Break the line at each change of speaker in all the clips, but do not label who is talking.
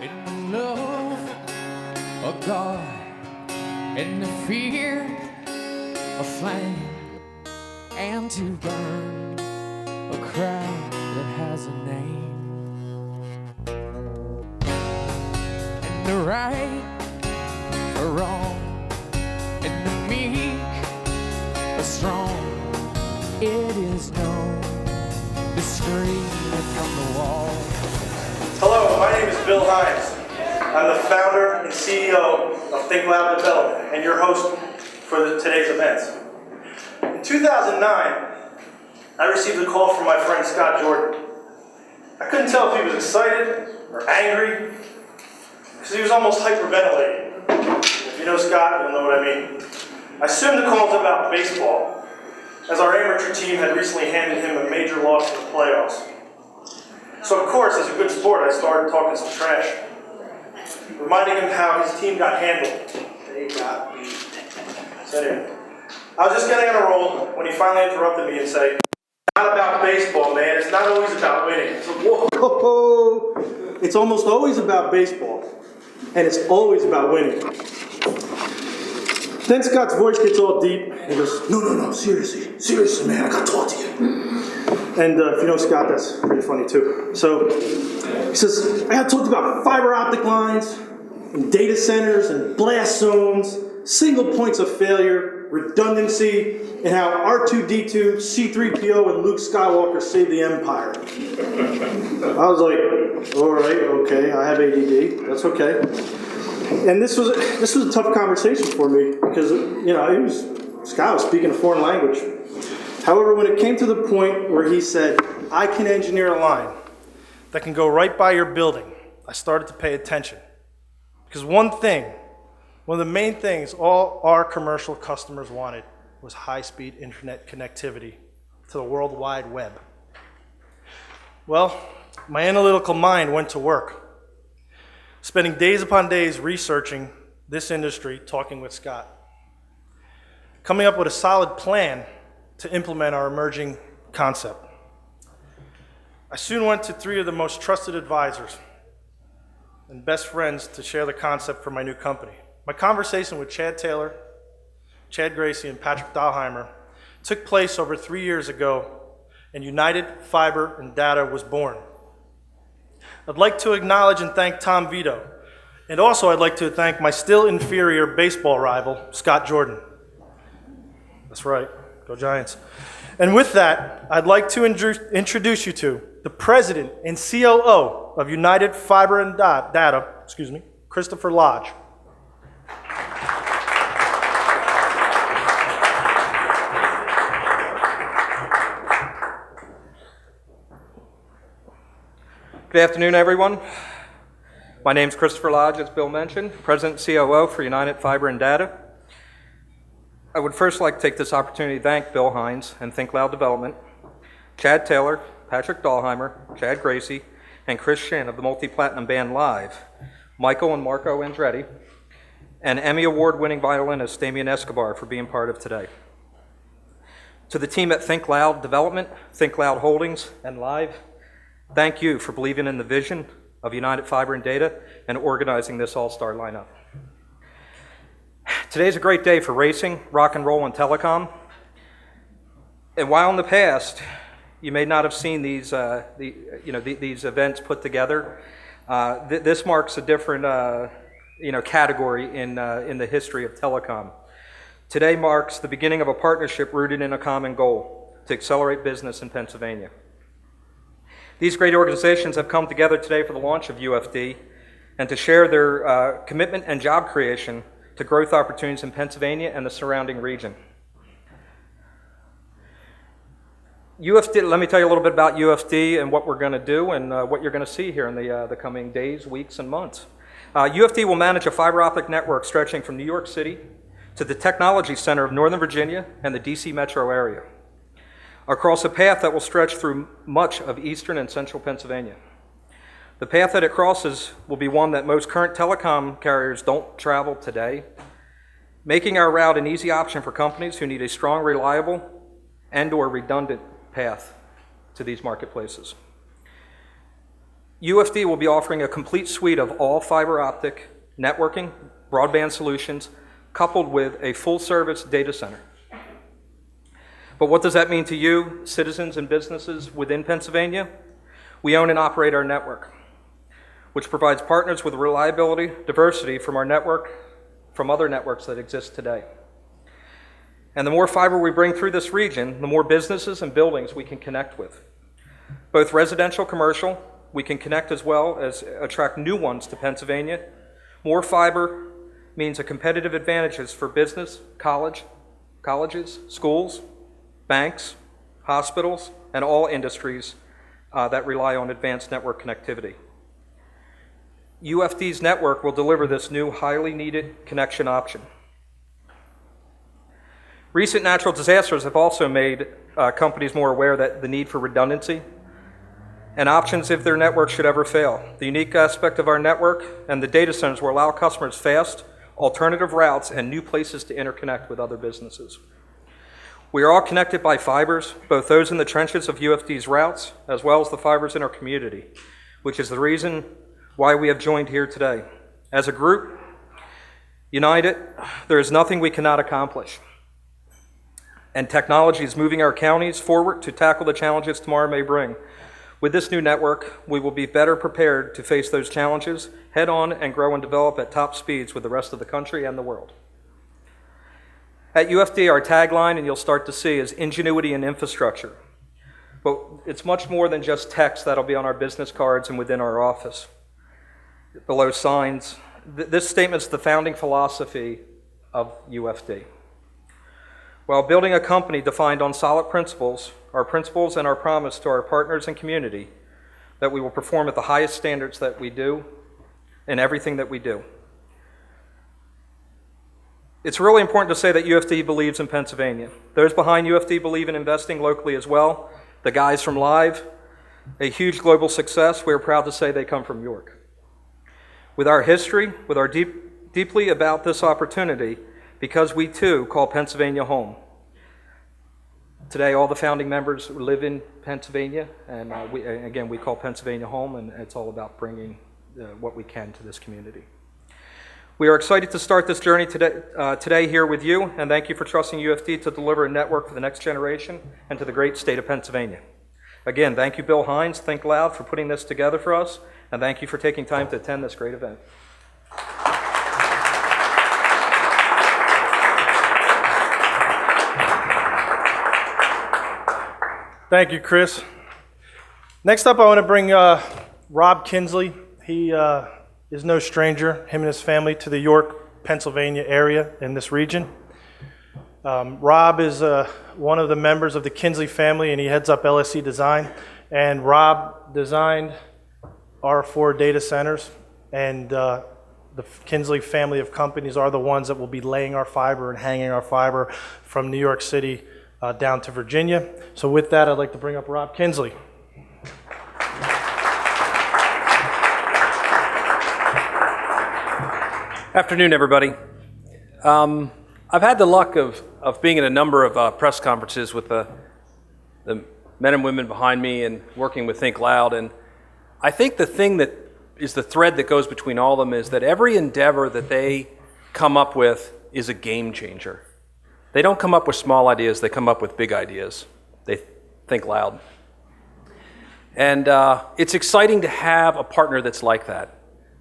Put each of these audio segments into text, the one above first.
in the love of God and the fear of flame, and to burn a crowd that has a name, and the right or wrong, and the meek or strong. It is known to scream from the wall.
Hello, my name is Bill Hines. I'm the founder and CEO of Think Loud Development and your host for today's events. In 2009, I received a call from my friend Scott Jordan. I couldn't tell if he was excited or angry because he was almost hyperventilating. If you know Scott, you'll know what I mean. I assumed the call was about baseball, as our amateur team had recently handed him a major loss in the playoffs. So of course, as a good sport, I started talking some trash, reminding him how his team got handled. They got beat. So anyway, I was just getting on a roll when he finally interrupted me and said, "It's not about baseball, man. It's not always about winning." So, whoa, it's almost always about baseball, and it's always about winning. Then Scott's voice gets all deep, and he goes, no, seriously, man, I gotta talk to you. And if you know Scott, that's pretty funny too. So he says, I gotta talk to you about fiber optic lines, and data centers, and blast zones, single points of failure, redundancy, and how R2-D2, C-3PO, and Luke Skywalker saved the Empire. I was like, all right, okay, I have ADD, that's okay. And this was a tough conversation for me because, Scott was speaking a foreign language. However, when it came to the point where he said, I can engineer a line that can go right by your building, I started to pay attention. Because one of the main things all our commercial customers wanted was high-speed internet connectivity to the World Wide Web. Well, my analytical mind went to work, spending days upon days researching this industry, talking with Scott, coming up with a solid plan to implement our emerging concept. I soon went to 3 of the most trusted advisors and best friends to share the concept for my new company. My conversation with Chad Taylor, Chad Gracie, and Patrick Dahlheimer took place over 3 years ago, and United Fiber and Data was born. I'd like to acknowledge and thank Tom Vito, and also I'd like to thank my still inferior baseball rival, Scott Jordan. That's right, go Giants. And with that, I'd like to introduce you to the president and COO of United Fiber and Data, Christopher Lodge.
Good afternoon, everyone. My name is Christopher Lodge, as Bill mentioned, President and COO for United Fiber and Data. I would first like to take this opportunity to thank Bill Hines and Think Loud Development, Chad Taylor, Patrick Dahlheimer, Chad Gracie, and Chris Shin of the multi-platinum band Live, Michael and Marco Andretti, and Emmy Award-winning violinist Damien Escobar for being part of today. To the team at Think Loud Development, Think Loud Holdings, and Live, thank you for believing in the vision of United Fiber and Data and organizing this all-star lineup. Today's a great day for racing, rock and roll, and telecom. And while in the past you may not have seen these events put together, this marks a different category in the history of telecom. Today marks the beginning of a partnership rooted in a common goal to accelerate business in Pennsylvania. These great organizations have come together today for the launch of UFD and to share their commitment and job creation to growth opportunities in Pennsylvania and the surrounding region. UFD, let me tell you a little bit about UFD and what we're going to do and what you're going to see here in the coming days, weeks, and months. UFD will manage a fiber optic network stretching from New York City to the Technology Center of Northern Virginia and the DC metro area, across a path that will stretch through much of eastern and central Pennsylvania. The path that it crosses will be one that most current telecom carriers don't travel today, making our route an easy option for companies who need a strong, reliable, and/or redundant path to these marketplaces. UFD will be offering a complete suite of all fiber optic networking, broadband solutions, coupled with a full-service data center. But what does that mean to you, citizens and businesses within Pennsylvania? We own and operate our network, which provides partners with reliability, diversity from our network, from other networks that exist today. And the more fiber we bring through this region, the more businesses and buildings we can connect with. Both residential, commercial, we can connect as well as attract new ones to Pennsylvania. More fiber means a competitive advantages for business, colleges, schools, banks, hospitals, and all industries that rely on advanced network connectivity. UFD's network will deliver this new highly needed connection option. Recent natural disasters have also made companies more aware that the need for redundancy and options if their network should ever fail. The unique aspect of our network and the data centers will allow customers fast, alternative routes, and new places to interconnect with other businesses. We are all connected by fibers, both those in the trenches of UFD's routes, as well as the fibers in our community, which is the reason why we have joined here today. As a group, united, there is nothing we cannot accomplish. And technology is moving our counties forward to tackle the challenges tomorrow may bring. With this new network, we will be better prepared to face those challenges head on and grow and develop at top speeds with the rest of the country and the world. At UFD, our tagline, and you'll start to see, is ingenuity and infrastructure. But it's much more than just text that'll be on our business cards and within our office. Below signs, this statement is the founding philosophy of UFD. While building a company defined on solid principles, our principles and our promise to our partners and community that we will perform at the highest standards that we do in everything that we do. It's really important to say that UFD believes in Pennsylvania. Those behind UFD believe in investing locally as well. The guys from Live, a huge global success, we're proud to say they come from York. With our history, with our deeply about this opportunity, because we too call Pennsylvania home. Today, all the founding members live in Pennsylvania, and we call Pennsylvania home, and it's all about bringing what we can to this community. We are excited to start this journey today here with you, and thank you for trusting UFD to deliver a network for the next generation and to the great state of Pennsylvania. Again, thank you, Bill Hines, Think Loud, for putting this together for us, and thank you for taking time to attend this great event.
Thank you, Chris. Next up, I want to bring Rob Kinsley. He is no stranger, him and his family, to the York, Pennsylvania area in this region. Rob is one of the members of the Kinsley family, and he heads up LSC Design. And Rob designed our 4 data centers, and the Kinsley family of companies are the ones that will be laying our fiber and hanging our fiber from New York City down to Virginia. So with that, I'd like to bring up Rob Kinsley.
Afternoon, everybody. I've had the luck of being in a number of press conferences with the men and women behind me and working with Think Loud, and I think the thing that is the thread that goes between all of them is that every endeavor that they come up with is a game changer. They don't come up with small ideas, they come up with big ideas. They think loud. And it's exciting to have a partner that's like that.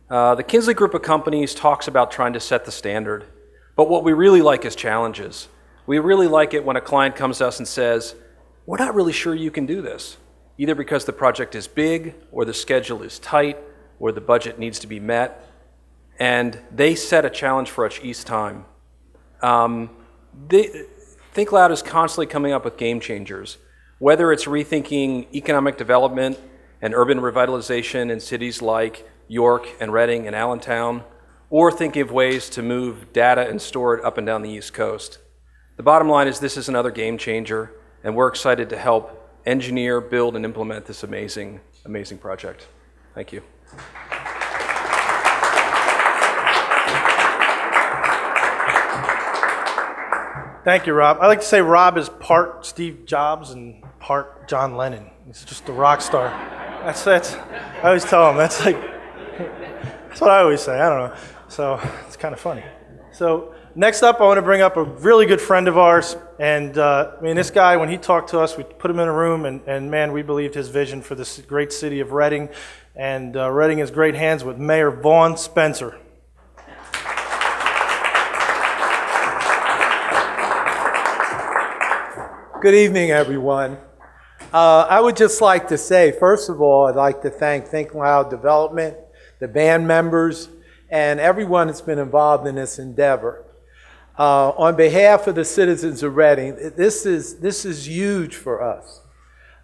The Kinsley group of companies talks about trying to set the standard, but what we really like is challenges. We really like it when a client comes to us and says, we're not really sure you can do this, either because the project is big, or the schedule is tight, or the budget needs to be met, and they set a challenge for us each time. Think Loud is constantly coming up with game changers, whether it's rethinking economic development and urban revitalization in cities like York and Reading and Allentown, or thinking of ways to move data and store it up and down the East Coast. The bottom line is this is another game changer, and we're excited to help engineer, build, and implement this amazing, amazing project. Thank you.
Thank you, Rob. I like to say Rob is part Steve Jobs and part John Lennon. He's just a rock star. That's I always tell them, that's what I always say, I don't know. So it's kind of funny. So next up, I want to bring up a really good friend of ours. And this guy, when he talked to us, we put him in a room, and man, we believed his vision for this great city of Reading. And Reading is great hands with Mayor Vaughn Spencer.
Good evening, everyone. I would just like to say, first of all, I'd like to thank Think Loud Development, the band members, and everyone that's been involved in this endeavor. On behalf of the citizens of Reading, this is huge for us.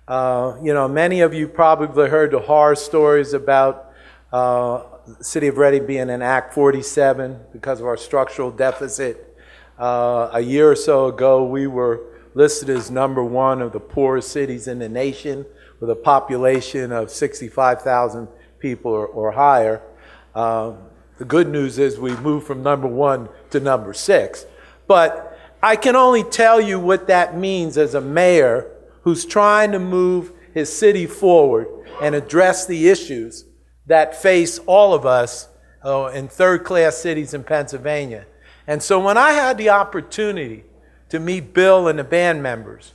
Many of you probably heard the horror stories about the city of Reading being in Act 47 because of our structural deficit. A year or so ago, we were listed as #1 of the poorest cities in the nation with a population of 65,000 people or higher. The good news is we moved from #1 to #6. But I can only tell you what that means as a mayor who's trying to move his city forward and address the issues that face all of us in third-class cities in Pennsylvania. And so when I had the opportunity to meet Bill and the band members,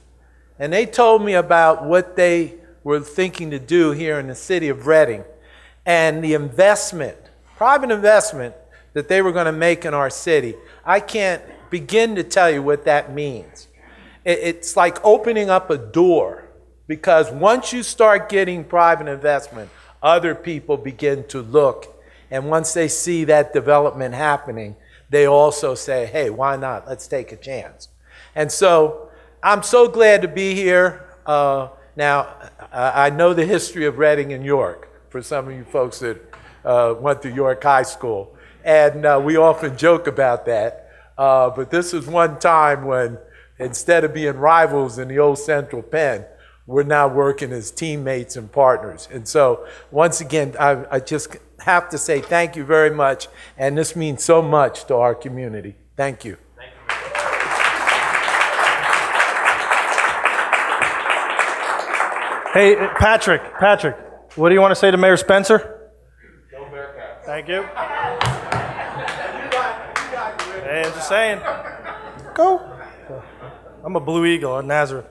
and they told me about what they were thinking to do here in the city of Reading and the investment, private investment that they were going to make in our city, I can't begin to tell you what that means. It's like opening up a door, because once you start getting private investment, other people begin to look, and once they see that development happening, they also say, hey, why not? Let's take a chance. And so I'm so glad to be here. Now, I know the history of Reading and York, for some of you folks that went to York High School. And we often joke about that. But this is one time when, instead of being rivals in the old Central Penn, we're now working as teammates and partners. And so, once again, I just have to say thank you very much. And this means so much to our community. Thank you.
Hey, Patrick, what do you want to say to Mayor Spencer? Go Bearcats. Thank you. Hey, I'm just saying. Go. I'm a Blue Eagle at Nazareth.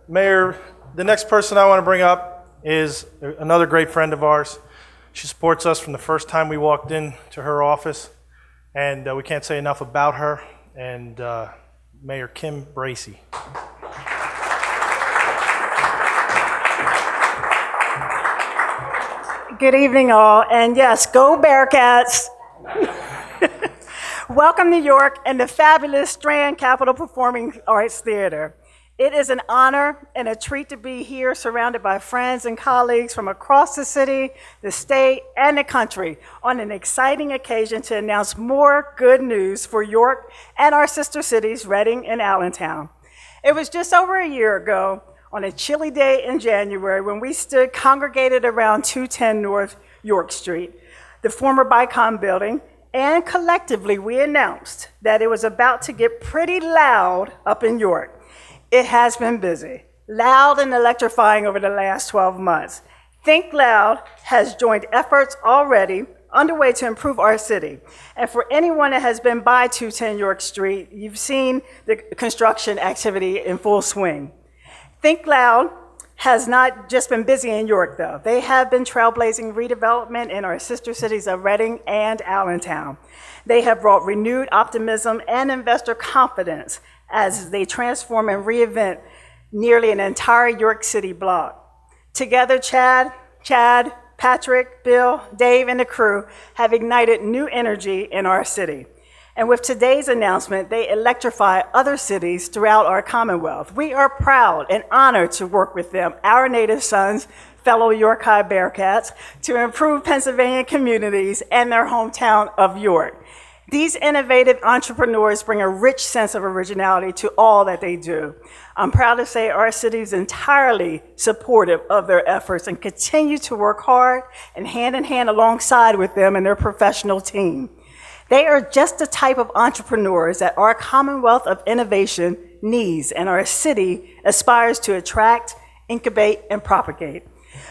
Mayor, the next person I want to bring up is another great friend of ours. She supports us from the first time we walked into her office, and we can't say enough about her, and Mayor Kim Bracey.
Good evening, all, and yes, go Bearcats. Welcome, New York, and the fabulous Strand Capitol Performing Arts Theater. It is an honor and a treat to be here, surrounded by friends and colleagues from across the city, the state, and the country on an exciting occasion to announce more good news for York and our sister cities, Reading and Allentown. It was just over a year ago, on a chilly day in January, when we stood congregated around 210 North York Street, the former Bicom building, and collectively we announced that it was about to get pretty loud up in York. It has been busy, loud and electrifying over the last 12 months. Think Loud has joined efforts already underway to improve our city. And for anyone that has been by 210 York Street, you've seen the construction activity in full swing. Think Loud has not just been busy in York, though. They have been trailblazing redevelopment in our sister cities of Reading and Allentown. They have brought renewed optimism and investor confidence as they transform and reinvent nearly an entire York City block. Together, Chad, Patrick, Bill, Dave, and the crew have ignited new energy in our city. And with today's announcement, they electrify other cities throughout our Commonwealth. We are proud and honored to work with them, our native sons, fellow York High Bearcats, to improve Pennsylvania communities and their hometown of York. These innovative entrepreneurs bring a rich sense of originality to all that they do. I'm proud to say our city is entirely supportive of their efforts and continue to work hard and hand in hand alongside with them and their professional team. They are just the type of entrepreneurs that our Commonwealth of innovation needs and our city aspires to attract, incubate, and propagate.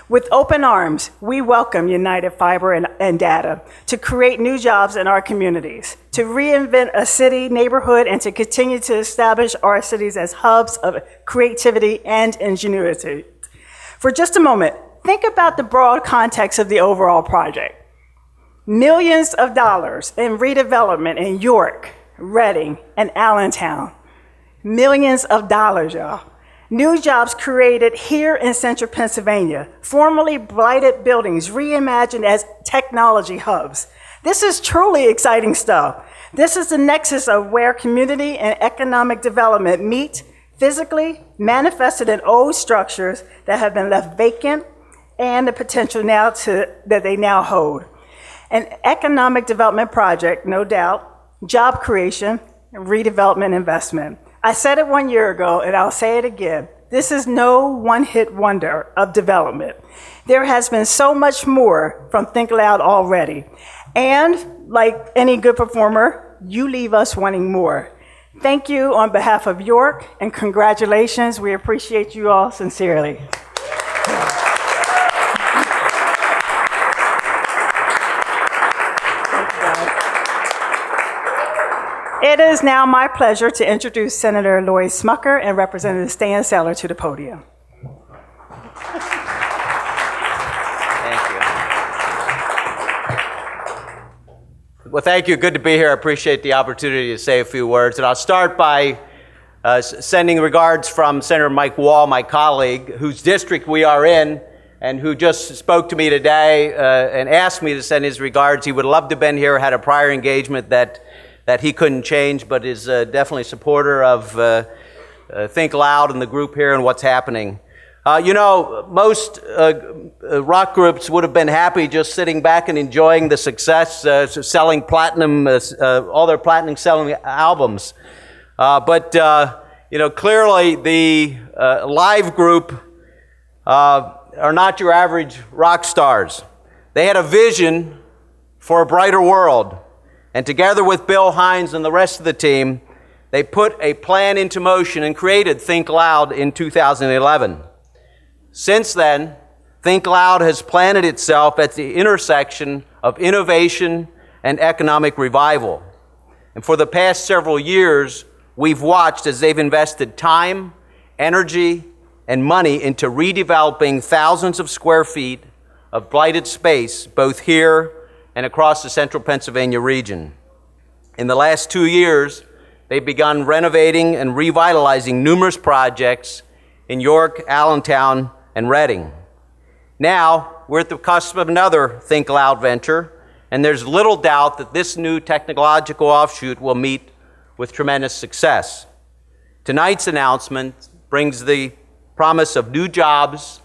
With open arms, we welcome United Fiber and Data to create new jobs in our communities, to reinvent a city, neighborhood, and to continue to establish our cities as hubs of creativity and ingenuity. For just a moment, think about the broad context of the overall project. Millions of dollars in redevelopment in York, Reading, and Allentown. Millions of dollars, y'all. New jobs created here in central Pennsylvania, formerly blighted buildings reimagined as technology hubs. This is truly exciting stuff. This is the nexus of where community and economic development meet, physically manifested in old structures that have been left vacant and the potential now that they now hold. An economic development project, no doubt, job creation, redevelopment investment. I said it 1 year ago, and I'll say it again. This is no one-hit wonder of development. There has been so much more from Think Loud already. And like any good performer, you leave us wanting more. Thank you on behalf of York, and congratulations. We appreciate you all sincerely. It is now my pleasure to introduce Senator Lloyd Smucker and Representative Stan Seller to the podium.
Thank you. Well, thank you. Good to be here. I appreciate the opportunity to say a few words. And I'll start by sending regards from Senator Mike Wall, my colleague, whose district we are in, and who just spoke to me today and asked me to send his regards. He would love to have been here, had a prior engagement that he couldn't change, but is definitely a supporter of Think Loud and the group here and what's happening. Most rock groups would have been happy just sitting back and enjoying the success, selling platinum, all their platinum selling albums. But clearly the live group are not your average rock stars. They had a vision for a brighter world. And together with Bill Hines and the rest of the team, they put a plan into motion and created Think Loud in 2011. Since then, Think Loud has planted itself at the intersection of innovation and economic revival. And for the past several years, we've watched as they've invested time, energy, and money into redeveloping thousands of square feet of blighted space, both here and across the central Pennsylvania region. In the last 2 years, they've begun renovating and revitalizing numerous projects in York, Allentown, and Reading. Now, we're at the cusp of another Think Loud venture, and there's little doubt that this new technological offshoot will meet with tremendous success. Tonight's announcement brings the promise of new jobs,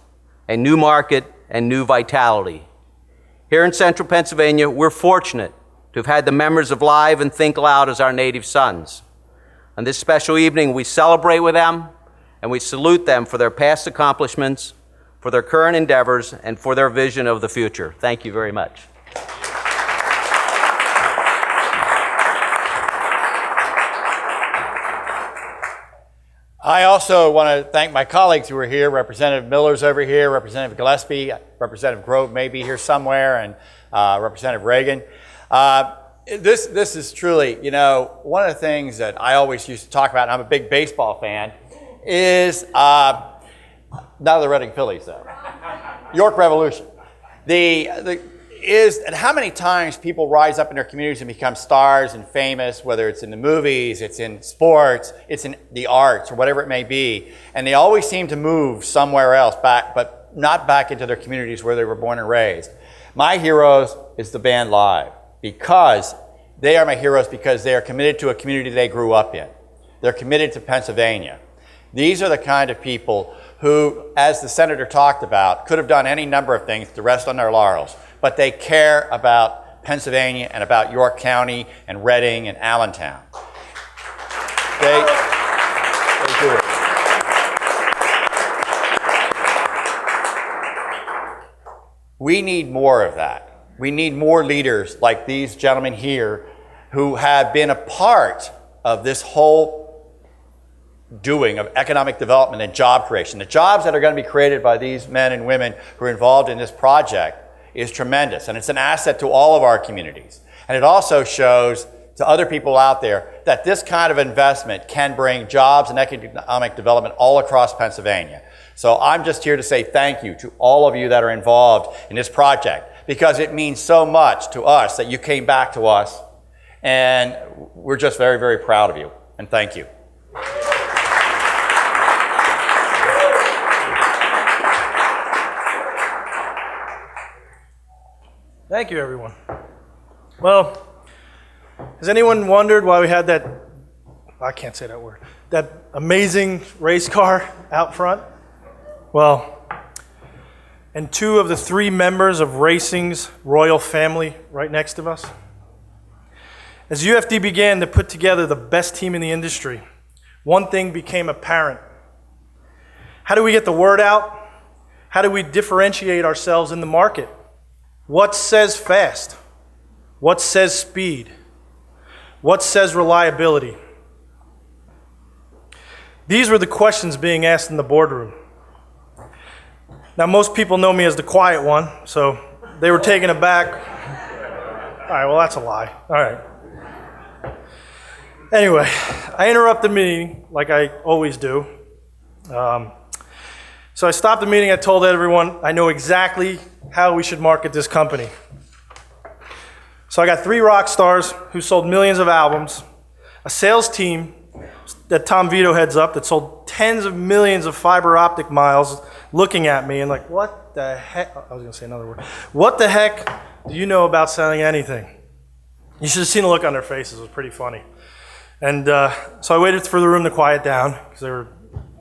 a new market, and new vitality. Here in central Pennsylvania, we're fortunate to have had the members of Live and Think Loud as our native sons. On this special evening, we celebrate with them and we salute them for their past accomplishments, for their current endeavors, and for their vision of the future. Thank you very much.
I also want to thank my colleagues who are here. Representative Miller's over here, Representative Gillespie, Representative Grove may be here somewhere, and Representative Reagan. This is truly, one of the things that I always used to talk about, and I'm a big baseball fan, is, not the Reading Phillies though, York Revolution. Is how many times people rise up in their communities and become stars and famous, whether it's in the movies, it's in sports, it's in the arts, or whatever it may be, and they always seem to move somewhere else back, but not back into their communities where they were born and raised. My heroes is the band Live, because they are my heroes because they are committed to a community they grew up in. They're committed to Pennsylvania. These are the kind of people who, as the senator talked about, could have done any number of things to rest on their laurels, but they care about Pennsylvania and about York County and Reading and Allentown. They do it. We need more of that. We need more leaders like these gentlemen here who have been a part of this whole doing of economic development and job creation. The jobs that are going to be created by these men and women who are involved in this project is tremendous, and it's an asset to all of our communities. And it also shows to other people out there that this kind of investment can bring jobs and economic development all across Pennsylvania. So I'm just here to say thank you to all of you that are involved in this project, because it means so much to us that you came back to us, and we're just very, very proud of you, and thank you.
Thank you, everyone. Well, has anyone wondered why we had that, I can't say that word, that amazing race car out front? Well, and 2 of the 3 members of racing's royal family right next to us. As UFD began to put together the best team in the industry, one thing became apparent. How do we get the word out? How do we differentiate ourselves in the market? What says fast? What says speed? What says reliability? These were the questions being asked in the boardroom. Now, most people know me as the quiet one, so they were taken aback. All right, well, that's a lie. All right. Anyway, I interrupt the meeting like I always do. So I stopped the meeting. I told everyone I know exactly how we should market this company. So I got 3 rock stars who sold millions of albums, a sales team that Tom Vito heads up that sold tens of millions of fiber optic miles looking at me and like, what the heck? I was going to say another word. What the heck do you know about selling anything? You should have seen the look on their faces. It was pretty funny. And so I waited for the room to quiet down because they were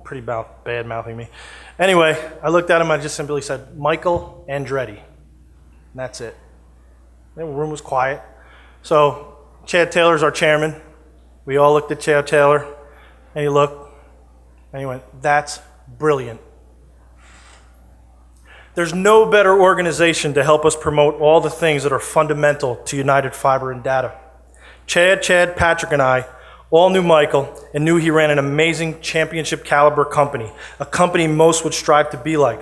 pretty bad-mouthing me. Anyway, I looked at him. I just simply said, Michael Andretti. And that's it. The room was quiet. So Chad Taylor's our chairman. We all looked at Chad Taylor, and he looked, and he went, that's brilliant. There's no better organization to help us promote all the things that are fundamental to United Fiber and Data. Chad, Patrick, and I all knew Michael and knew he ran an amazing championship caliber company, a company most would strive to be like.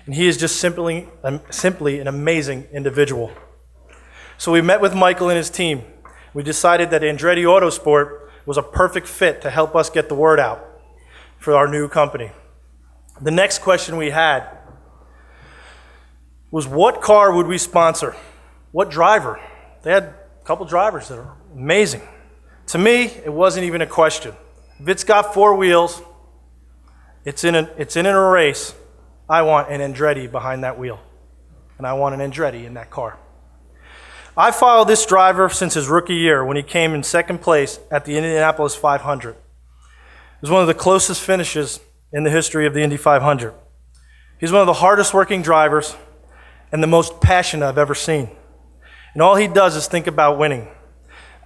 And he is just simply an amazing individual. So we met with Michael and his team. We decided that Andretti Autosport was a perfect fit to help us get the word out for our new company. The next question we had was, what car would we sponsor? What driver? They had a couple drivers that are amazing. To me, it wasn't even a question. If it's got 4 wheels, it's in a race, I want an Andretti behind that wheel. And I want an Andretti in that car. I followed this driver since his rookie year when he came in 2nd place at the Indianapolis 500. It was one of the closest finishes in the history of the Indy 500. He's one of the hardest working drivers and the most passionate I've ever seen. And all he does is think about winning,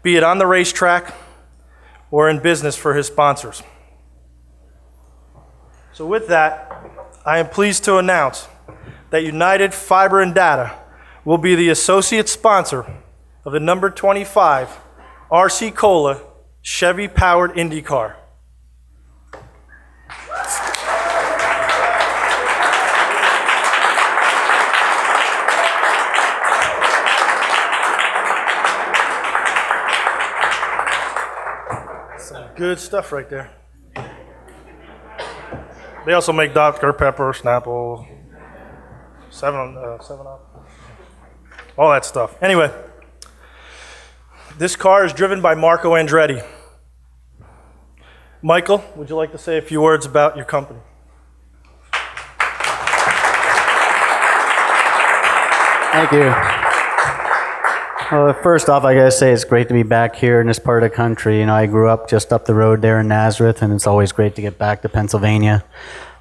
be it on the racetrack or in business for his sponsors. So with that, I am pleased to announce that United Fiber and Data will be the associate sponsor of the number 25 RC Cola Chevy-powered Indy car. Some good stuff right there. They also make Dr. Pepper, Snapple, 7-Up, all that stuff. Anyway, this car is driven by Marco Andretti. Michael, would you like to say a few words about your company?
Thank you. Well, first off, I gotta say it's great to be back here in this part of the country. You know, I grew up just up the road there in Nazareth, and it's always great to get back to Pennsylvania.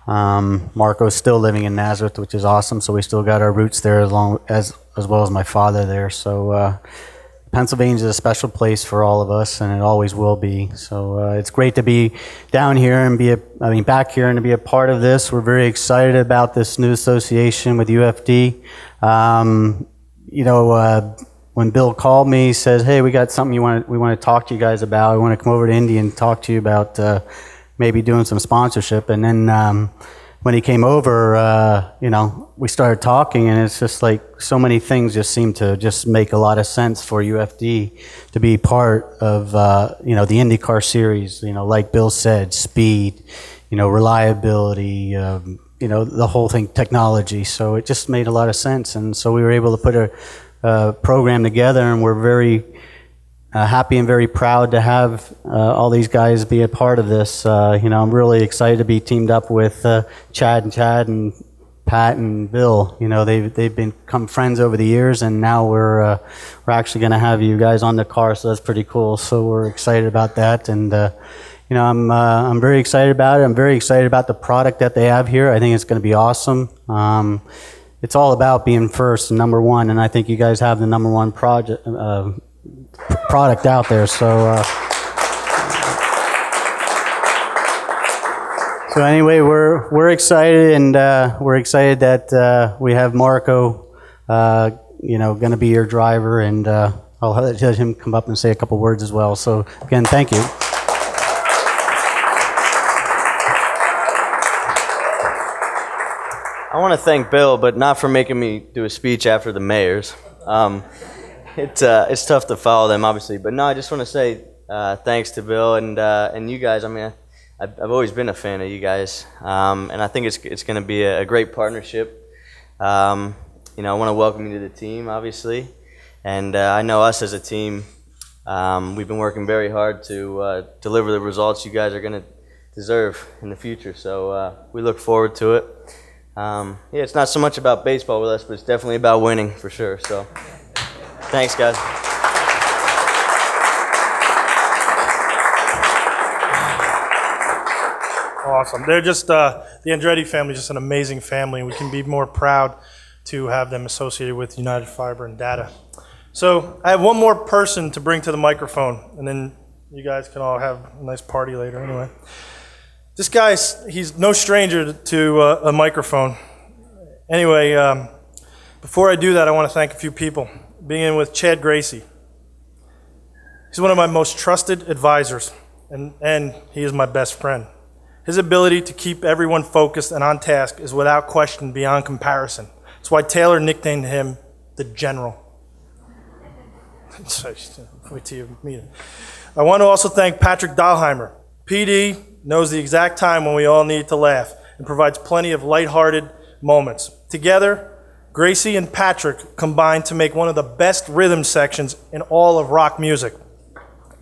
Marco's still living in Nazareth, which is awesome. So we still got our roots there as well as my father there. So Pennsylvania is a special place for all of us, and it always will be. So it's great to be down here and back here and to be a part of this. We're very excited about this new association with UFD. When Bill called me, he says, "Hey, we got something we want to talk to you guys about. We want to come over to Indy and talk to you about maybe doing some sponsorship. And then when he came over, we started talking, and it's just like so many things just seem to just make a lot of sense for UFD to be part of, the IndyCar series, like Bill said, speed, reliability, the whole thing, technology. So it just made a lot of sense. And so we were able to put a program together, and we're very happy and very proud to have all these guys be a part of this. I'm really excited to be teamed up with Chad and Pat and Bill. They've become friends over the years, and now we're actually going to have you guys on the car, so that's pretty cool. So we're excited about that, and I'm very excited about it. I'm very excited about the product that they have here. I think it's going to be awesome. It's all about being first and number one, and I think you guys have the number one product out there. So anyway, we're excited, and we're excited that we have Marco, going to be your driver, and I'll let him come up and say a couple words as well. So again, thank you.
I want to thank Bill, but not for making me do a speech after the mayors. It's tough to follow them, obviously, but no, I just want to say thanks to Bill and you guys. I mean, I've always been a fan of you guys, and I think it's going to be a great partnership. I want to welcome you to the team, obviously, and I know us as a team. We've been working very hard to deliver the results you guys are going to deserve in the future. So we look forward to it. It's not so much about baseball with us, but it's definitely about winning for sure. So. Thanks, guys.
Awesome. They're just, the Andretti family is just an amazing family, and we can be more proud to have them associated with United Fiber and Data. So I have one more person to bring to the microphone, and then you guys can all have a nice party later anyway. This guy, he's no stranger to a microphone. Anyway, before I do that, I want to thank a few people. Beginning with Chad Gracie. He's one of my most trusted advisors, and he is my best friend. His ability to keep everyone focused and on task is without question beyond comparison. That's why Taylor nicknamed him the General. Wait till you meet him. I want to also thank Patrick Dahlheimer. PD knows the exact time when we all need to laugh and provides plenty of lighthearted moments. Together, Gracie and Patrick combined to make one of the best rhythm sections in all of rock music.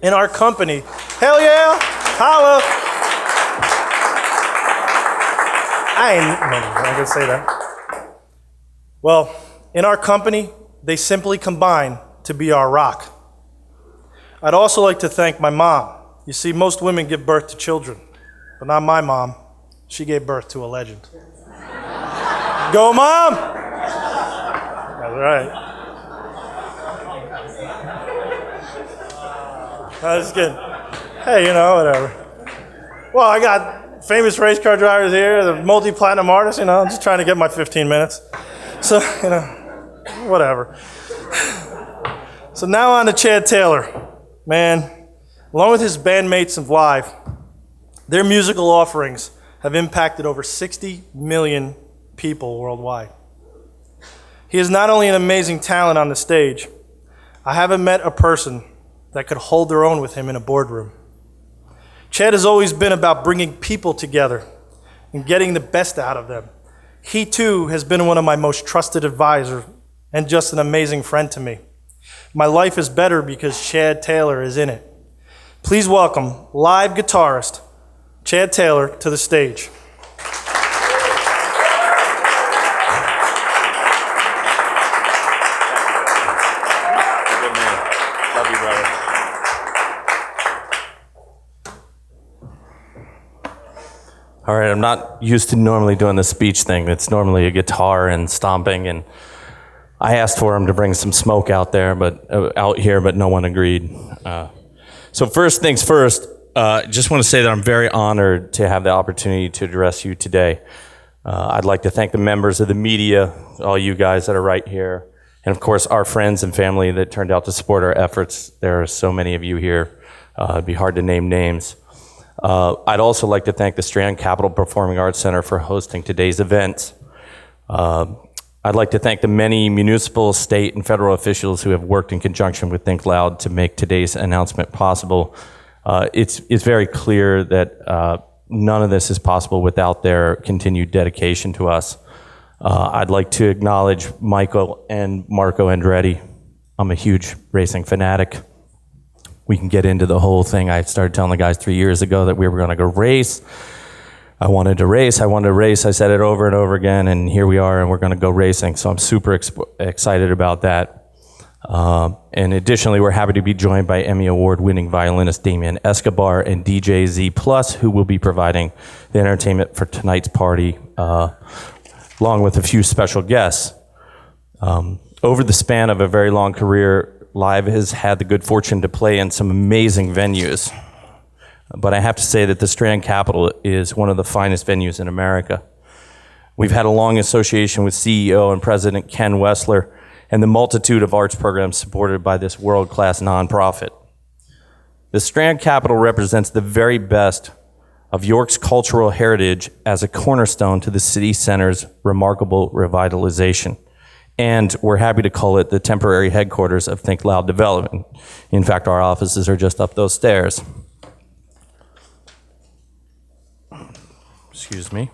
In our company, hell yeah, holla. I ain't gonna say that. Well, in our company, they simply combine to be our rock. I'd also like to thank my mom. You see, most women give birth to children, but not my mom. She gave birth to a legend. Go, Mom! That's right. I was kidding. Hey, whatever. Well, I got famous race car drivers here, the multi-platinum artists, I'm just trying to get my 15 minutes. So, whatever. So now on to Chad Taylor. Man, along with his bandmates of Live, their musical offerings have impacted over 60 million people worldwide. He is not only an amazing talent on the stage, I haven't met a person that could hold their own with him in a boardroom. Chad has always been about bringing people together and getting the best out of them. He too has been one of my most trusted advisors and just an amazing friend to me. My life is better because Chad Taylor is in it. Please welcome live guitarist Chad Taylor to the stage.
All right, I'm not used to normally doing the speech thing. It's normally a guitar and stomping, and I asked for him to bring some smoke out here, but no one agreed. So first things first, just want to say that I'm very honored to have the opportunity to address you today. I'd like to thank the members of the media, all you guys that are right here, and of course our friends and family that turned out to support our efforts. There are so many of you here. It'd be hard to name names. I'd also like to thank the Strand Capital Performing Arts Center for hosting today's event. I'd like to thank the many municipal, state, and federal officials who have worked in conjunction with Think Loud to make today's announcement possible. It's very clear that none of this is possible without their continued dedication to us. I'd like to acknowledge Michael and Marco Andretti. I'm a huge racing fanatic. We can get into the whole thing. I started telling the guys 3 years ago that we were going to go race. I wanted to race. I said it over and over again, and here we are, and we're going to go racing. So I'm super excited about that. And additionally, we're happy to be joined by Emmy Award-winning violinist Damien Escobar and DJ Z Plus, who will be providing the entertainment for tonight's party, along with a few special guests. Over the span of a very long career, Live has had the good fortune to play in some amazing venues. But I have to say that the Strand Capitol is one of the finest venues in America. We've had a long association with CEO and President Ken Wessler and the multitude of arts programs supported by this world-class nonprofit. The Strand Capitol represents the very best of York's cultural heritage as a cornerstone to the city center's remarkable revitalization. And we're happy to call it the temporary headquarters of Think Loud Development. In fact, our offices are just up those stairs. Excuse me.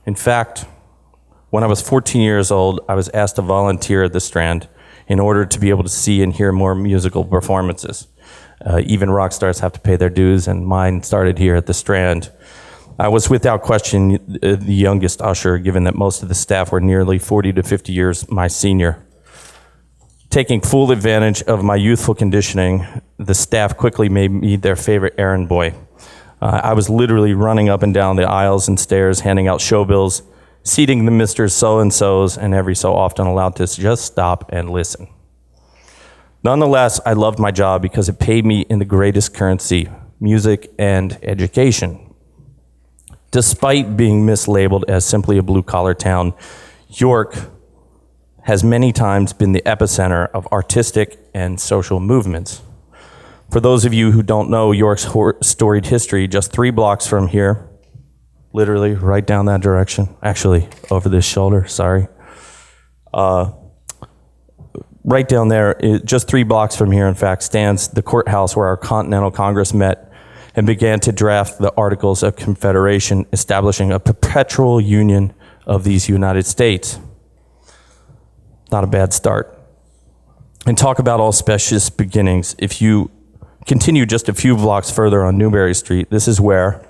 In fact, when I was 14 years old, I was asked to volunteer at the Strand in order to be able to see and hear more musical performances. Even rock stars have to pay their dues, and mine started here at the Strand. I was without question the youngest usher, given that most of the staff were nearly 40 to 50 years my senior. Taking full advantage of my youthful conditioning, the staff quickly made me their favorite errand boy. I was literally running up and down the aisles and stairs, handing out show bills, seating the Mr. So-and-sos, and every so often allowed to just stop and listen. Nonetheless, I loved my job because it paid me in the greatest currency, music and education. Despite being mislabeled as simply a blue-collar town, York has many times been the epicenter of artistic and social movements. For those of you who don't know York's storied history, just 3 blocks from here, literally right down that direction, actually over this shoulder, sorry. Right down there, just 3 blocks from here, in fact, stands the courthouse where our Continental Congress met and began to draft the Articles of Confederation, establishing a perpetual union of these United States. Not a bad start. And talk about auspicious beginnings. If you continue just a few blocks further on Newberry Street, this is where,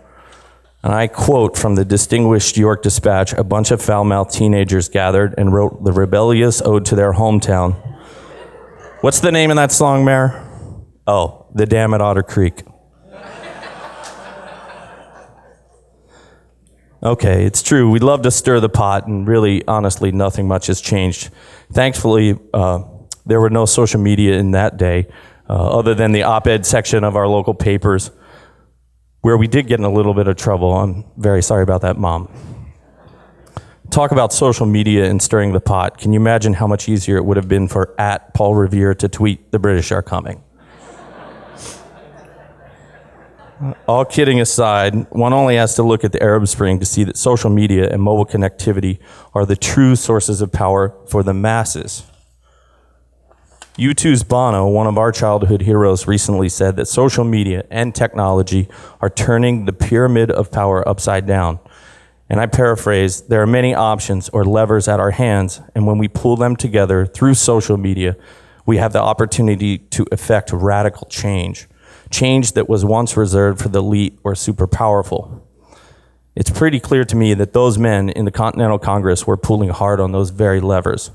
and I quote from the distinguished York Dispatch, a bunch of foul-mouthed teenagers gathered and wrote the rebellious ode to their hometown. What's the name of that song, Mayor? Oh, The Dam at Otter Creek. Okay, it's true. We'd love to stir the pot, and really, honestly, nothing much has changed. Thankfully, there were no social media in that day, other than the op-ed section of our local papers, where we did get in a little bit of trouble. I'm very sorry about that, Mom. Talk about social media and stirring the pot. Can you imagine how much easier it would have been for @Paul Revere to tweet, "The British are coming"? All kidding aside, one only has to look at the Arab Spring to see that social media and mobile connectivity are the true sources of power for the masses. U2's Bono, one of our childhood heroes, recently said that social media and technology are turning the pyramid of power upside down. And I paraphrase, there are many options or levers at our hands, and when we pull them together through social media, we have the opportunity to effect radical change. Change that was once reserved for the elite or super powerful. It's pretty clear to me that those men in the Continental Congress were pulling hard on those very levers.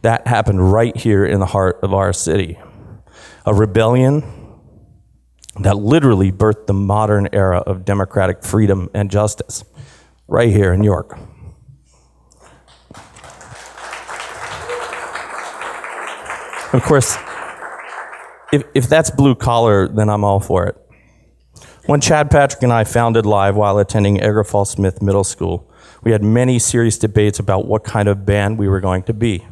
That happened right here in the heart of our city. A rebellion that literally birthed the modern era of democratic freedom and justice, right here in York. Of course, if that's blue collar, then I'm all for it. When Chad Patrick and I founded Live while attending Egerfall Smith Middle School, we had many serious debates about what kind of band we were going to be.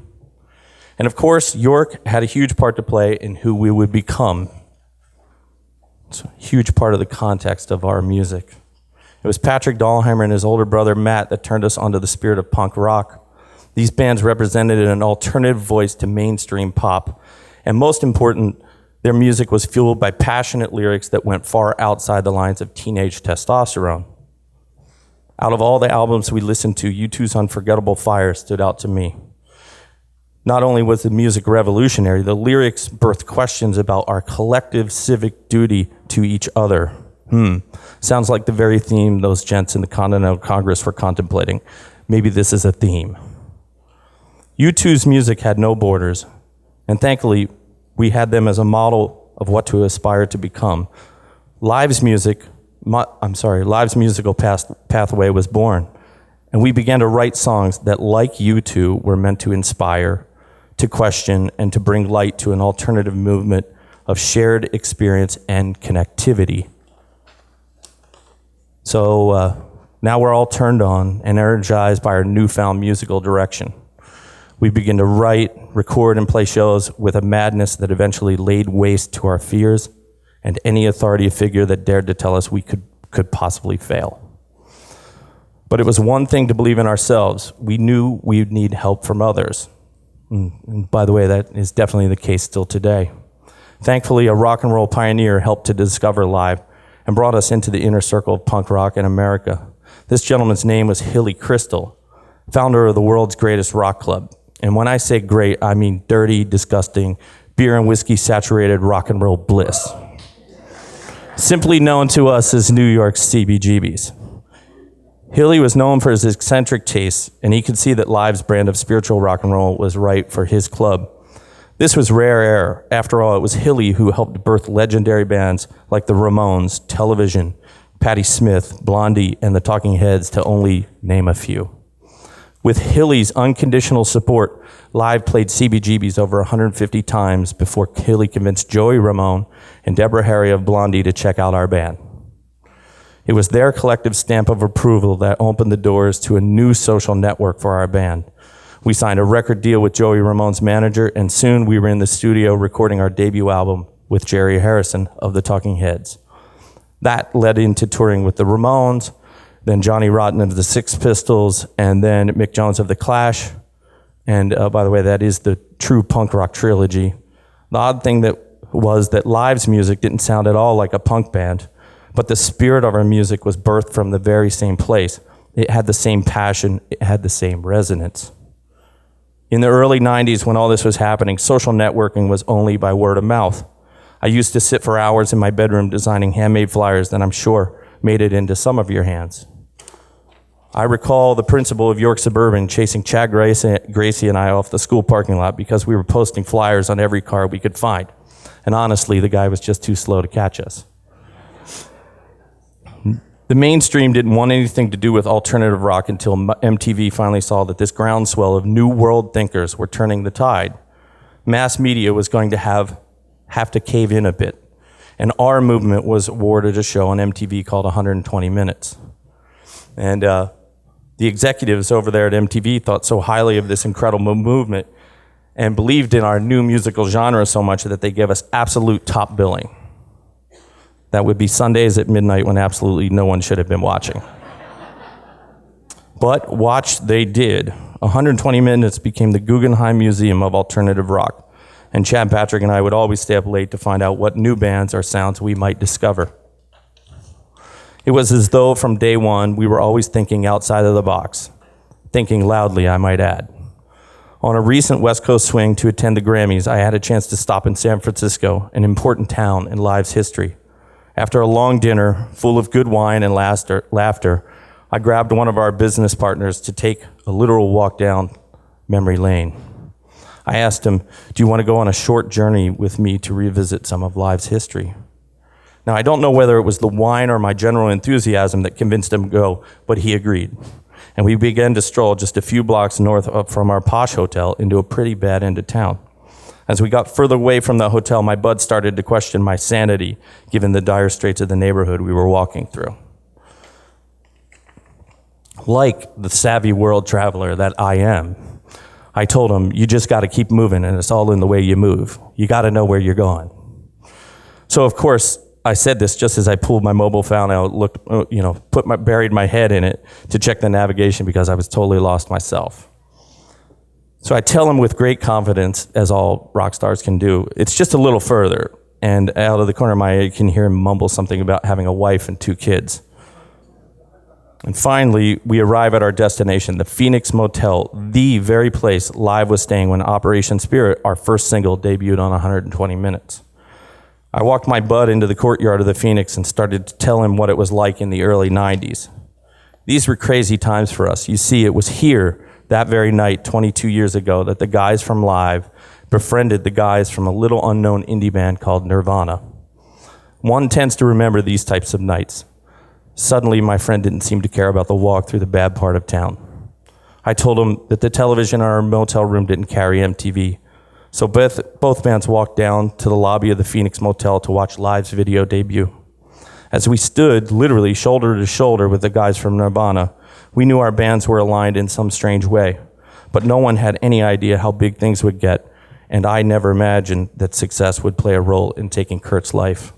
And of course, York had a huge part to play in who we would become It's a huge part of the context of our music. It was Patrick Dahlheimer and his older brother Matt that turned us onto the spirit of punk rock. These bands represented an alternative voice to mainstream pop. And most important, their music was fueled by passionate lyrics that went far outside the lines of teenage testosterone. Out of all the albums we listened to, U2's Unforgettable Fire stood out to me. Not only was the music revolutionary, the lyrics birthed questions about our collective civic duty to each other. Sounds like the very theme those gents in the Continental Congress were contemplating. Maybe this is a theme. U2's music had no borders, and thankfully, we had them as a model of what to aspire to become. Live's musical pathway was born, and we began to write songs that, like U2, were meant to inspire, to question, and to bring light to an alternative movement of shared experience and connectivity. So now we're all turned on and energized by our newfound musical direction. We begin to write, record, and play shows with a madness that eventually laid waste to our fears and any authority figure that dared to tell us we could possibly fail. But it was one thing to believe in ourselves. We knew we'd need help from others. And by the way, that is definitely the case still today. Thankfully, a rock and roll pioneer helped to discover Live and brought us into the inner circle of punk rock in America. This gentleman's name was Hilly Crystal, founder of the world's greatest rock club. And when I say great, I mean dirty, disgusting, beer and whiskey saturated rock and roll bliss. Simply known to us as New York's CBGBs. Hilly was known for his eccentric tastes, and he could see that Live's brand of spiritual rock and roll was right for his club. This was rare air. After all, it was Hilly who helped birth legendary bands like the Ramones, Television, Patti Smith, Blondie, and the Talking Heads, to only name a few. With Hilly's unconditional support, Live played CBGBs over 150 times before Hilly convinced Joey Ramone and Deborah Harry of Blondie to check out our band. It was their collective stamp of approval that opened the doors to a new social network for our band. We signed a record deal with Joey Ramone's manager, and soon we were in the studio recording our debut album with Jerry Harrison of the Talking Heads. That led into touring with the Ramones, then Johnny Rotten of the Sex Pistols, and then Mick Jones of the Clash. And by the way, that is the true punk rock trilogy. The odd thing was that Live's music didn't sound at all like a punk band, but the spirit of our music was birthed from the very same place. It had the same passion, it had the same resonance. In the early 90s, when all this was happening, social networking was only by word of mouth. I used to sit for hours in my bedroom designing handmade flyers that I'm sure made it into some of your hands. I recall the principal of York Suburban chasing Chad Gracie and I off the school parking lot because we were posting flyers on every car we could find. And honestly, the guy was just too slow to catch us. The mainstream didn't want anything to do with alternative rock until MTV finally saw that this groundswell of new world thinkers were turning the tide. Mass media was going to have to cave in a bit. And our movement was awarded a show on MTV called 120 Minutes. And the executives over there at MTV thought so highly of this incredible movement and believed in our new musical genre so much that they gave us absolute top billing. That would be Sundays at midnight when absolutely no one should have been watching. But watch they did. 120 Minutes became the Guggenheim Museum of Alternative Rock. And Chad Patrick and I would always stay up late to find out what new bands or sounds we might discover. It was as though from day one, we were always thinking outside of the box. Thinking loudly, I might add. On a recent West Coast swing to attend the Grammys, I had a chance to stop in San Francisco, an important town in Live's history. After a long dinner full of good wine and laughter, I grabbed one of our business partners to take a literal walk down memory lane. I asked him, do you want to go on a short journey with me to revisit some of Live's history? Now, I don't know whether it was the wine or my general enthusiasm that convinced him to go, but he agreed. And we began to stroll just a few blocks north from our posh hotel into a pretty bad end of town. As we got further away from the hotel, my bud started to question my sanity, given the dire straits of the neighborhood we were walking through. Like the savvy world traveler that I am, I told him, you just got to keep moving, and it's all in the way you move. You got to know where you're going. So, of course, I said this just as I pulled my mobile phone out, looked, buried my head in it to check the navigation because I was totally lost myself. So I tell him with great confidence, as all rock stars can do, it's just a little further. And out of the corner of my eye, I can hear him mumble something about having a wife and 2 kids. And finally, we arrive at our destination, the Phoenix Motel, the very place Live was staying when Operation Spirit, our first single, debuted on 120 Minutes. I walked my butt into the courtyard of the Phoenix and started to tell him what it was like in the early 90s. These were crazy times for us. You see, it was here, that very night, 22 years ago, that the guys from Live befriended the guys from a little unknown indie band called Nirvana. One tends to remember these types of nights. Suddenly, my friend didn't seem to care about the walk through the bad part of town. I told him that the television in our motel room didn't carry MTV. So both bands walked down to the lobby of the Phoenix Motel to watch Live's video debut. As we stood literally shoulder to shoulder with the guys from Nirvana, we knew our bands were aligned in some strange way, but no one had any idea how big things would get, and I never imagined that success would play a role in taking Kurt's life.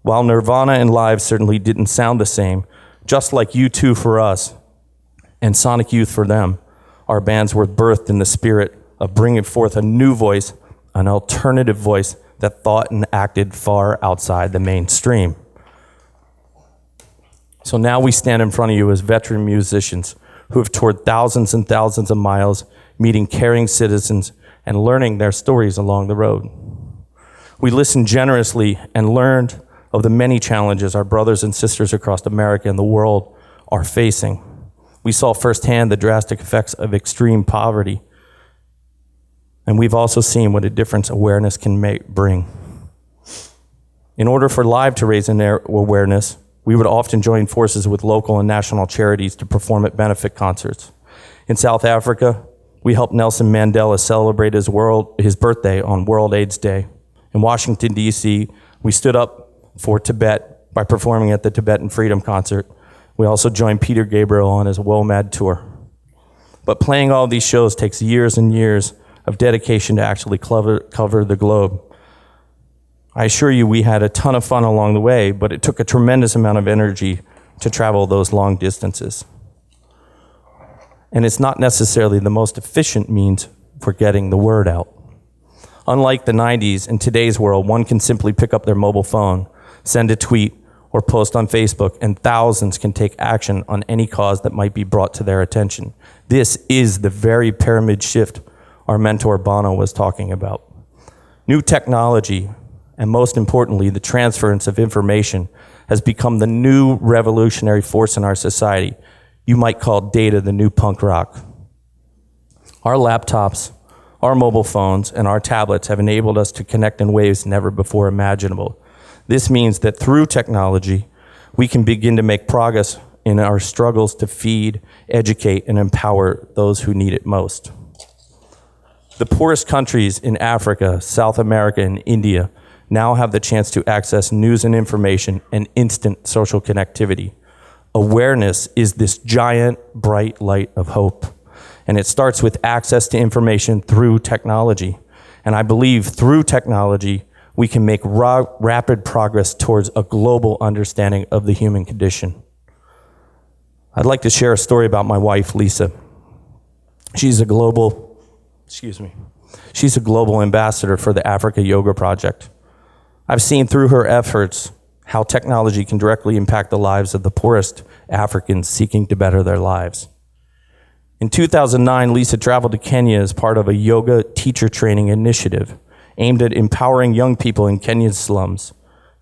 While Nirvana and Live certainly didn't sound the same, just like U2 for us and Sonic Youth for them, our bands were birthed in the spirit of bringing forth a new voice, an alternative voice that thought and acted far outside the mainstream. So now we stand in front of you as veteran musicians who have toured thousands and thousands of miles, meeting caring citizens and learning their stories along the road. We listened generously and learned of the many challenges our brothers and sisters across America and the world are facing. We saw firsthand the drastic effects of extreme poverty, and we've also seen what a difference awareness can bring. In order for Live to raise awareness, we would often join forces with local and national charities to perform at benefit concerts. In South Africa, we helped Nelson Mandela celebrate his birthday on World AIDS Day. In Washington, D.C., we stood up for Tibet by performing at the Tibetan Freedom Concert. We also joined Peter Gabriel on his WOMAD tour. But playing all these shows takes years and years of dedication to actually cover the globe. I assure you we had a ton of fun along the way, but it took a tremendous amount of energy to travel those long distances. And it's not necessarily the most efficient means for getting the word out. Unlike the 90s, in today's world, one can simply pick up their mobile phone, send a tweet, or post on Facebook, and thousands can take action on any cause that might be brought to their attention. This is the very pyramid shift our mentor Bono was talking about. New technology, and most importantly, the transference of information, has become the new revolutionary force in our society. You might call data the new punk rock. Our laptops, our mobile phones, and our tablets have enabled us to connect in ways never before imaginable. This means that through technology, we can begin to make progress in our struggles to feed, educate, and empower those who need it most. The poorest countries in Africa, South America, and India now have the chance to access news and information and instant social connectivity. Awareness is this giant, bright light of hope. And it starts with access to information through technology. And I believe through technology, we can make rapid progress towards a global understanding of the human condition. I'd like to share a story about my wife, Lisa. She's a global ambassador for the Africa Yoga Project. I've seen through her efforts how technology can directly impact the lives of the poorest Africans seeking to better their lives. In 2009, Lisa traveled to Kenya as part of a yoga teacher training initiative aimed at empowering young people in Kenya's slums.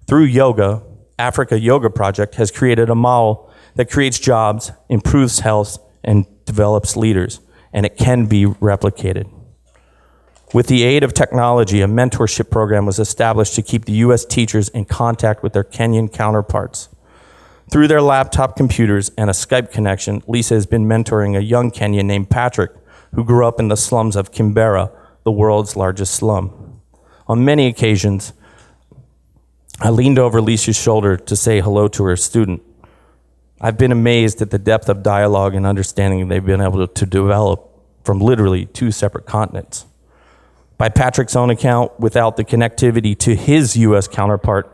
Through yoga, Africa Yoga Project has created a model that creates jobs, improves health, and develops leaders, and it can be replicated. With the aid of technology, a mentorship program was established to keep the U.S. teachers in contact with their Kenyan counterparts. Through their laptop computers and a Skype connection, Lisa has been mentoring a young Kenyan named Patrick, who grew up in the slums of Kimbera, the world's largest slum. On many occasions, I leaned over Lisa's shoulder to say hello to her student. I've been amazed at the depth of dialogue and understanding they've been able to develop from literally two separate continents. By Patrick's own account, without the connectivity to his U.S. counterpart,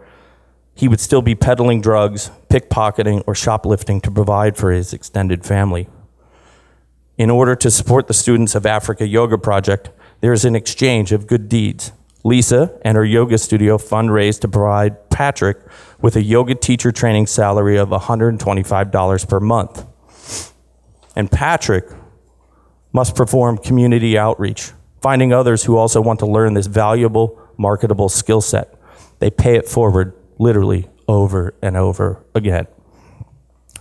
he would still be peddling drugs, pickpocketing, or shoplifting to provide for his extended family. In order to support the Students of Africa Yoga Project, there is an exchange of good deeds. Lisa and her yoga studio fundraised to provide Patrick with a yoga teacher training salary of $125 per month. And Patrick must perform community outreach, finding others who also want to learn this valuable, marketable skill set. They pay it forward literally over and over again.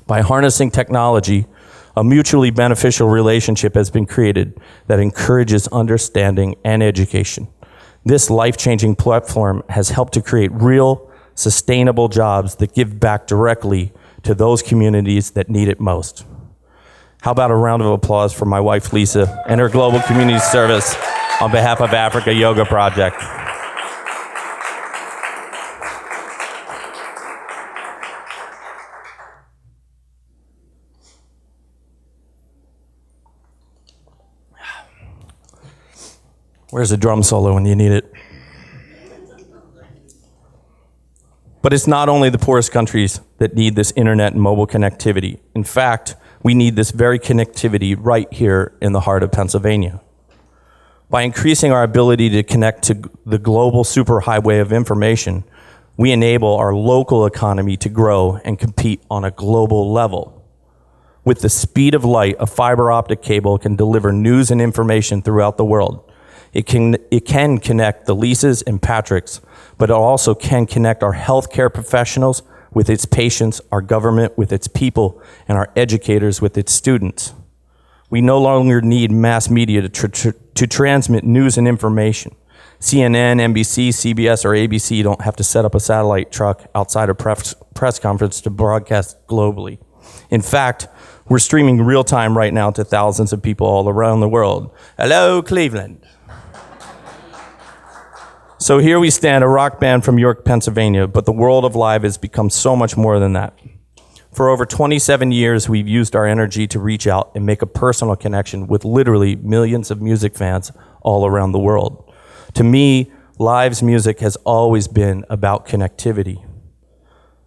By harnessing technology, a mutually beneficial relationship has been created that encourages understanding and education. This life-changing platform has helped to create real, sustainable jobs that give back directly to those communities that need it most. How about a round of applause for my wife, Lisa, and her global community service on behalf of Africa Yoga Project. Where's the drum solo when you need it? But it's not only the poorest countries that need this internet and mobile connectivity. In fact, we need this very connectivity right here in the heart of Pennsylvania. By increasing our ability to connect to the global superhighway of information, we enable our local economy to grow and compete on a global level. With the speed of light, a fiber optic cable can deliver news and information throughout the world. It can connect the Lisas and Patricks, but it also can connect our healthcare professionals with its patients, our government with its people, and our educators with its students. We no longer need mass media to transmit news and information. CNN, NBC, CBS, or ABC don't have to set up a satellite truck outside a press conference to broadcast globally. In fact, we're streaming real time right now to thousands of people all around the world. Hello, Cleveland. So here we stand, a rock band from York, Pennsylvania, but the world of live has become so much more than that. For over 27 years, we've used our energy to reach out and make a personal connection with literally millions of music fans all around the world. To me, live music has always been about connectivity.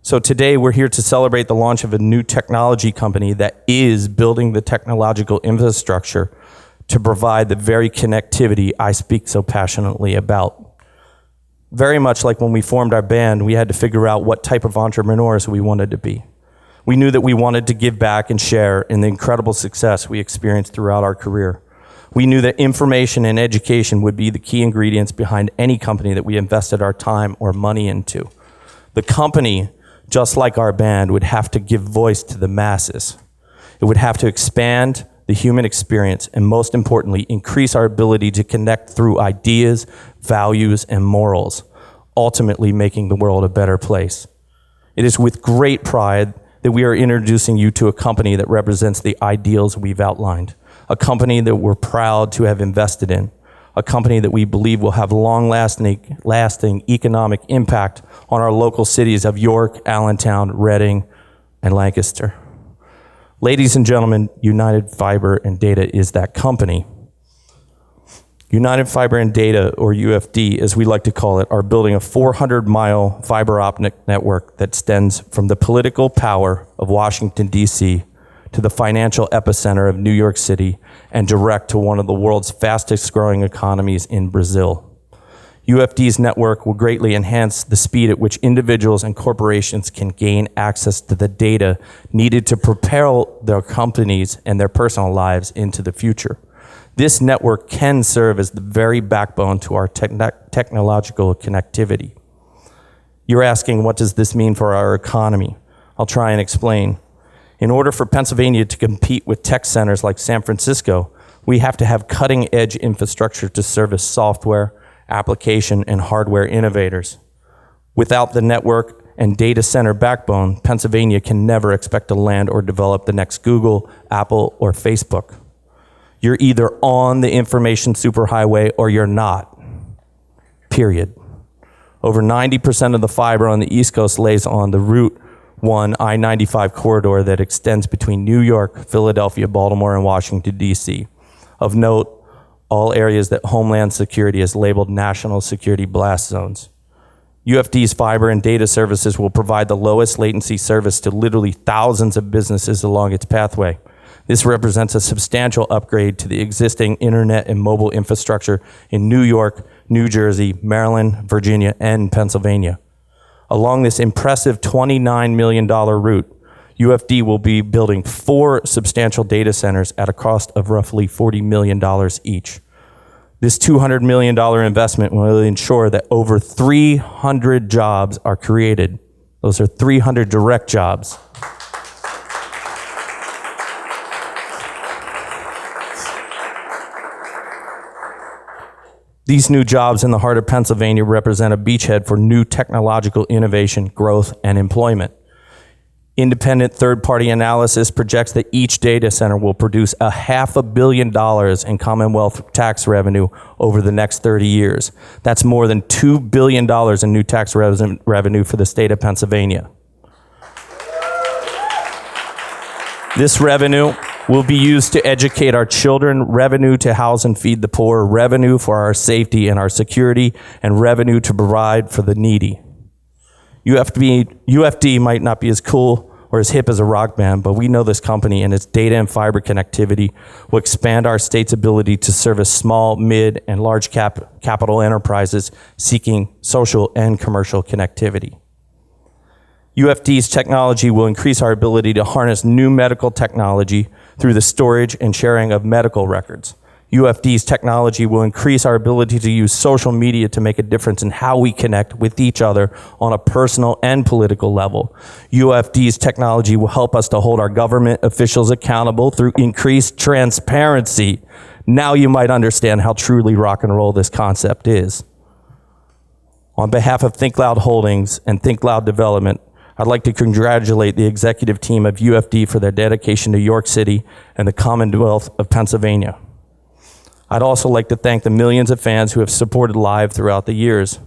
So today we're here to celebrate the launch of a new technology company that is building the technological infrastructure to provide the very connectivity I speak so passionately about. Very much like when we formed our band, we had to figure out what type of entrepreneurs we wanted to be. We knew that we wanted to give back and share in the incredible success we experienced throughout our career. We knew that information and education would be the key ingredients behind any company that we invested our time or money into. The company, just like our band, would have to give voice to the masses. It would have to expand the human experience, and most importantly, increase our ability to connect through ideas, values, and morals, ultimately making the world a better place. It is with great pride that we are introducing you to a company that represents the ideals we've outlined, a company that we're proud to have invested in, a company that we believe will have long-lasting economic impact on our local cities of York, Allentown, Reading, and Lancaster. Ladies and gentlemen, United Fiber and Data is that company. United Fiber and Data, or UFD, as we like to call it, are building a 400-mile fiber optic network that extends from the political power of Washington, D.C., to the financial epicenter of New York City and direct to one of the world's fastest-growing economies in Brazil. UFD's network will greatly enhance the speed at which individuals and corporations can gain access to the data needed to propel their companies and their personal lives into the future. This network can serve as the very backbone to our technological connectivity. You're asking, what does this mean for our economy? I'll try and explain. In order for Pennsylvania to compete with tech centers like San Francisco, we have to have cutting-edge infrastructure to service software, application, and hardware innovators. Without the network and data center backbone, Pennsylvania can never expect to land or develop the next Google, Apple, or Facebook. You're either on the information superhighway or you're not, period. Over 90% of the fiber on the East Coast lays on the Route 1 I-95 corridor that extends between New York, Philadelphia, Baltimore, and Washington, D.C. Of note, all areas that Homeland Security has labeled national security blast zones. UFD's fiber and data services will provide the lowest latency service to literally thousands of businesses along its pathway. This represents a substantial upgrade to the existing internet and mobile infrastructure in New York, New Jersey, Maryland, Virginia, and Pennsylvania. Along this impressive $29 million route, UFD will be building 4 substantial data centers at a cost of roughly $40 million each. This $200 million investment will ensure that over 300 jobs are created. Those are 300 direct jobs. These new jobs in the heart of Pennsylvania represent a beachhead for new technological innovation, growth, and employment. Independent third-party analysis projects that each data center will produce $500 million in Commonwealth tax revenue over the next 30 years. That's more than $2 billion in new tax revenue for the state of Pennsylvania. This revenue will be used to educate our children, revenue to house and feed the poor, revenue for our safety and our security, and revenue to provide for the needy. UFD might not be as cool or as hip as a rock band, but we know this company and its data and fiber connectivity will expand our state's ability to service small, mid, and large capital enterprises seeking social and commercial connectivity. UFD's technology will increase our ability to harness new medical technology through the storage and sharing of medical records. UFD's technology will increase our ability to use social media to make a difference in how we connect with each other on a personal and political level. UFD's technology will help us to hold our government officials accountable through increased transparency. Now you might understand how truly rock and roll this concept is. On behalf of Think Loud Holdings and Think Loud Development, I'd like to congratulate the executive team of UFD for their dedication to York City and the Commonwealth of Pennsylvania. I'd also like to thank the millions of fans who have supported Live throughout the years.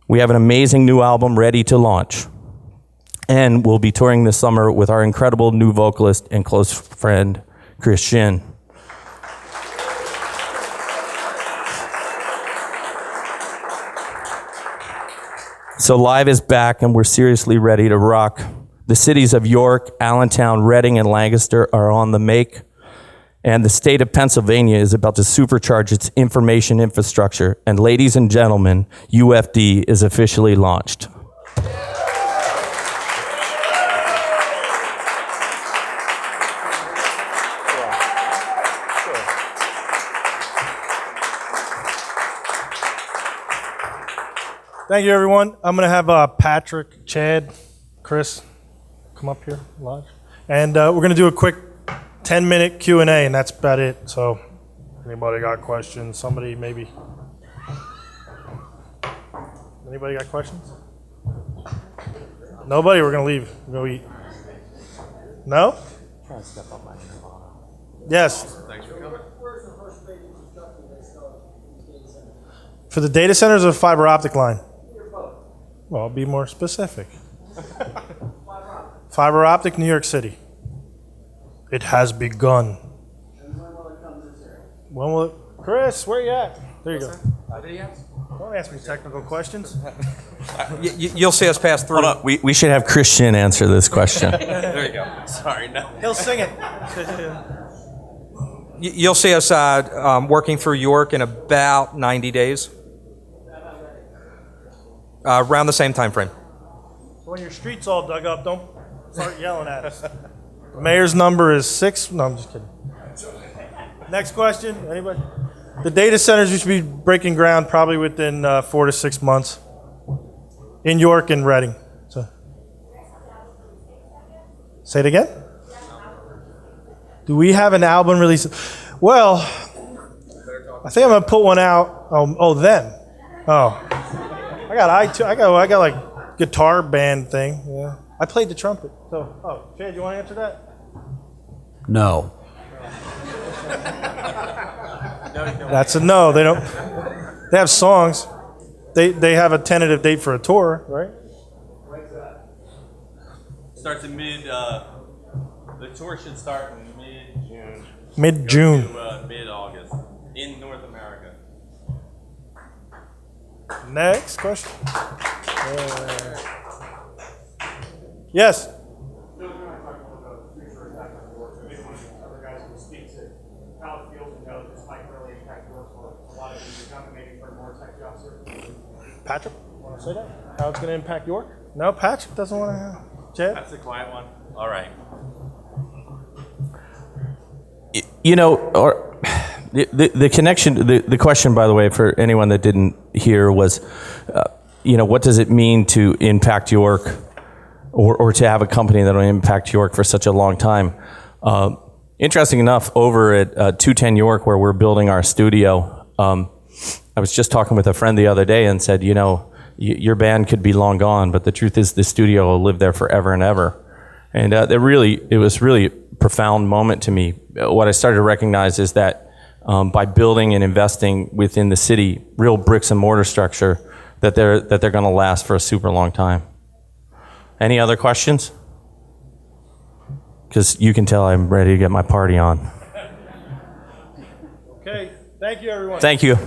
We have an amazing new album ready to launch, and we'll be touring this summer with our incredible new vocalist and close friend, Chris Shin. So Live is back, and we're seriously ready to rock. The cities of York, Allentown, Reading, and Lancaster are on the make. And the state of Pennsylvania is about to supercharge its information infrastructure. And ladies and gentlemen, UFD is officially launched.
Thank you, everyone. I'm going to have Patrick, Chad, Chris come up here live. And we're going to do a quick 10-minute Q&A, and that's about it. So anybody got questions? Somebody maybe? Anybody got questions? Nobody? We're going to leave. We're going to eat. No? Yes. Thanks for coming. For the data centers or fiber optic line? Well, I'll be more specific. Fiber optic, New York City. It has begun. And when will it come to this area? When will it? Chris, where you at? There you go. Don't ask me technical questions.
You'll see us pass through.
Hold on. We should have Christian answer this question.
There you go.
Sorry, no.
He'll sing it.
You'll see us working through York in about 90 days. Around the same time frame.
So when your street's all dug up, don't start yelling at us. The mayor's number is 6. No, I'm just kidding. Next question. Anybody? The data centers, we should be breaking ground probably within 4 to 6 months in York and Reading. So, say it again. Do we have an album release? Well, I think I'm gonna put one out. Oh, then. Oh, I got like guitar band thing. Yeah, I played the trumpet. So, Chad, you want to answer that?
No.
That's a no. They don't. They have songs. They have a tentative date for a tour, right?
Starts in the tour should start in mid-June.
Mid-June.
To, mid-August in North America.
Next question. Yes. Patrick, want to say that? How it's going to impact York? No, Patrick doesn't want to. Jed?
That's the quiet one. All right.
You know, or the connection, the question, by the way, for anyone that didn't hear was, you know, what does it mean to impact York, or to have a company that will impact York for such a long time? Interesting enough, over at 210 York, where we're building our studio, I was just talking with a friend the other day and said, you know, your band could be long gone, but the truth is the studio will live there forever and ever. And it was really a profound moment to me. What I started to recognize is that by building and investing within the city, real bricks and mortar structure, that they're going to last for a super long time. Any other questions? Because you can tell I'm ready to get my party on.
Okay, thank you, everyone.
Thank you.